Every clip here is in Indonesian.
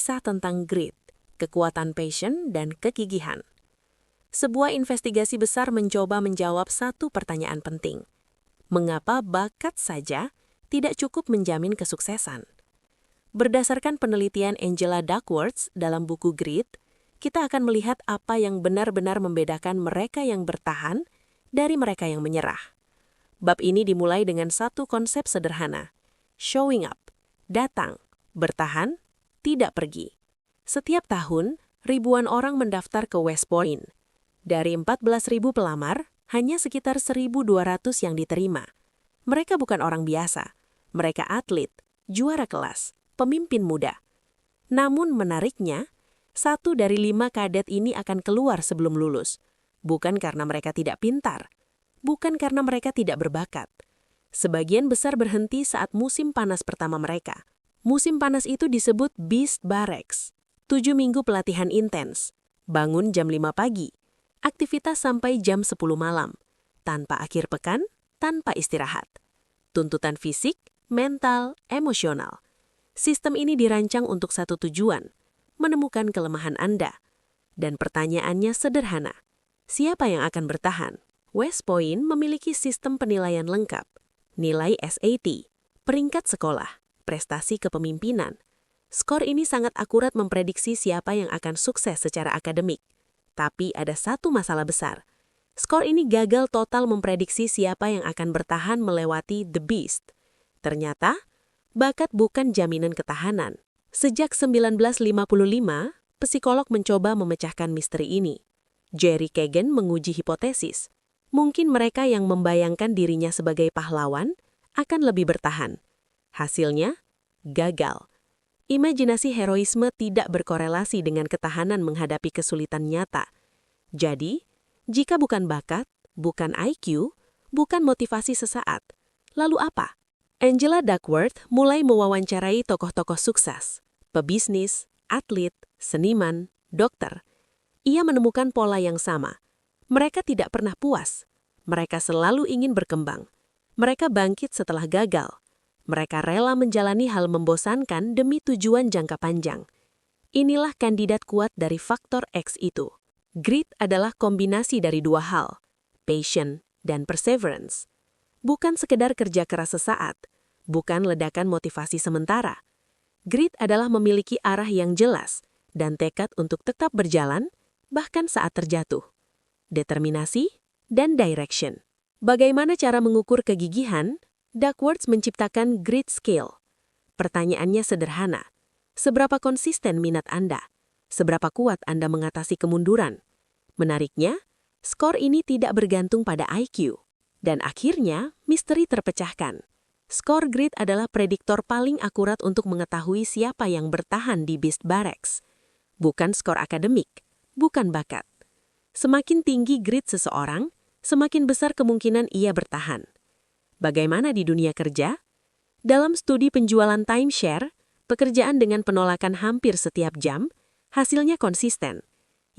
kisah tentang grit, kekuatan passion, dan kegigihan. Sebuah investigasi besar mencoba menjawab satu pertanyaan penting. Mengapa bakat saja tidak cukup menjamin kesuksesan? Berdasarkan penelitian Angela Duckworth dalam buku Grit, kita akan melihat apa yang benar-benar membedakan mereka yang bertahan dari mereka yang menyerah. Bab ini dimulai dengan satu konsep sederhana, showing up, datang, bertahan, tidak pergi. Setiap tahun, ribuan orang mendaftar ke West Point. Dari 14.000 pelamar, hanya sekitar 1.200 yang diterima. Mereka bukan orang biasa. Mereka atlet, juara kelas, pemimpin muda. Namun menariknya, 1 dari 5 kadet ini akan keluar sebelum lulus. Bukan karena mereka tidak pintar. Bukan karena mereka tidak berbakat. Sebagian besar berhenti saat musim panas pertama mereka. Musim panas itu disebut Beast Barracks. 7 minggu pelatihan intens. Bangun jam 5 pagi. Aktivitas sampai jam 10 malam. Tanpa akhir pekan, tanpa istirahat. Tuntutan fisik, mental, emosional. Sistem ini dirancang untuk satu tujuan, menemukan kelemahan Anda. Dan pertanyaannya sederhana. Siapa yang akan bertahan? West Point memiliki sistem penilaian lengkap. Nilai SAT, peringkat sekolah, prestasi kepemimpinan. Skor ini sangat akurat memprediksi siapa yang akan sukses secara akademik. Tapi ada satu masalah besar. Skor ini gagal total memprediksi siapa yang akan bertahan melewati The Beast. Ternyata, bakat bukan jaminan ketahanan. Sejak 1955, psikolog mencoba memecahkan misteri ini. Jerry Kagan menguji hipotesis. Mungkin mereka yang membayangkan dirinya sebagai pahlawan akan lebih bertahan. Hasilnya, gagal. Imajinasi heroisme tidak berkorelasi dengan ketahanan menghadapi kesulitan nyata. Jadi, jika bukan bakat, bukan IQ, bukan motivasi sesaat, lalu apa? Angela Duckworth mulai mewawancarai tokoh-tokoh sukses, pebisnis, atlet, seniman, dokter. Ia menemukan pola yang sama. Mereka tidak pernah puas. Mereka selalu ingin berkembang. Mereka bangkit setelah gagal. Mereka rela menjalani hal membosankan demi tujuan jangka panjang. Inilah kandidat kuat dari faktor X itu. Grit adalah kombinasi dari dua hal, passion dan perseverance. Bukan sekedar kerja keras sesaat, bukan ledakan motivasi sementara. Grit adalah memiliki arah yang jelas dan tekad untuk tetap berjalan, bahkan saat terjatuh. Determinasi dan direction. Bagaimana cara mengukur kegigihan? Duckworth menciptakan Grit Scale. Pertanyaannya sederhana. Seberapa konsisten minat Anda? Seberapa kuat Anda mengatasi kemunduran? Menariknya, skor ini tidak bergantung pada IQ. Dan akhirnya, misteri terpecahkan. Skor Grit adalah prediktor paling akurat untuk mengetahui siapa yang bertahan di Beast Barracks. Bukan skor akademik, bukan bakat. Semakin tinggi Grit seseorang, semakin besar kemungkinan ia bertahan. Bagaimana di dunia kerja? Dalam studi penjualan timeshare, pekerjaan dengan penolakan hampir setiap jam, hasilnya konsisten.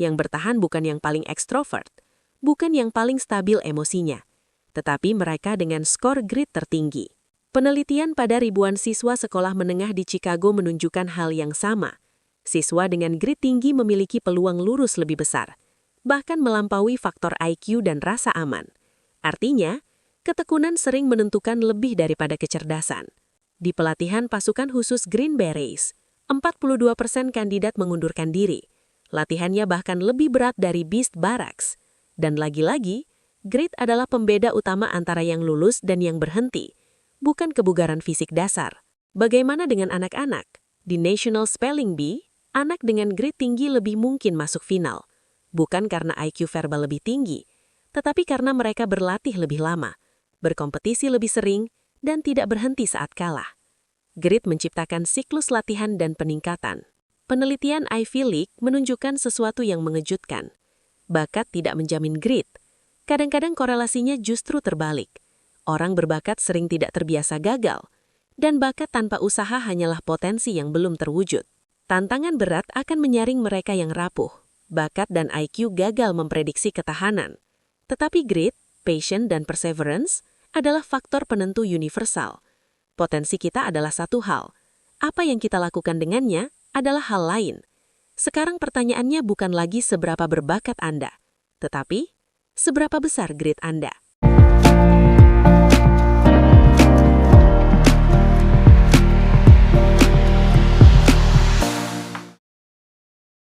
Yang bertahan bukan yang paling ekstrovert, bukan yang paling stabil emosinya, tetapi mereka dengan skor Grit tertinggi. Penelitian pada ribuan siswa sekolah menengah di Chicago menunjukkan hal yang sama. Siswa dengan Grit tinggi memiliki peluang lulus lebih besar, bahkan melampaui faktor IQ dan rasa aman. Artinya, ketekunan sering menentukan lebih daripada kecerdasan. Di pelatihan pasukan khusus Green Berets, 42% kandidat mengundurkan diri. Latihannya bahkan lebih berat dari Beast Barracks. Dan lagi-lagi, Grit adalah pembeda utama antara yang lulus dan yang berhenti, bukan kebugaran fisik dasar. Bagaimana dengan anak-anak? Di National Spelling Bee, anak dengan Grit tinggi lebih mungkin masuk final. Bukan karena IQ verbal lebih tinggi, tetapi karena mereka berlatih lebih lama, berkompetisi lebih sering, dan tidak berhenti saat kalah. Grit menciptakan siklus latihan dan peningkatan. Penelitian Ivy League menunjukkan sesuatu yang mengejutkan. Bakat tidak menjamin grit. Kadang-kadang korelasinya justru terbalik. Orang berbakat sering tidak terbiasa gagal, dan bakat tanpa usaha hanyalah potensi yang belum terwujud. Tantangan berat akan menyaring mereka yang rapuh. Bakat dan IQ gagal memprediksi ketahanan. Tetapi grit, passion, dan perseverance adalah faktor penentu universal. Potensi kita adalah satu hal. Apa yang kita lakukan dengannya adalah hal lain. Sekarang pertanyaannya bukan lagi seberapa berbakat Anda, tetapi seberapa besar grit Anda.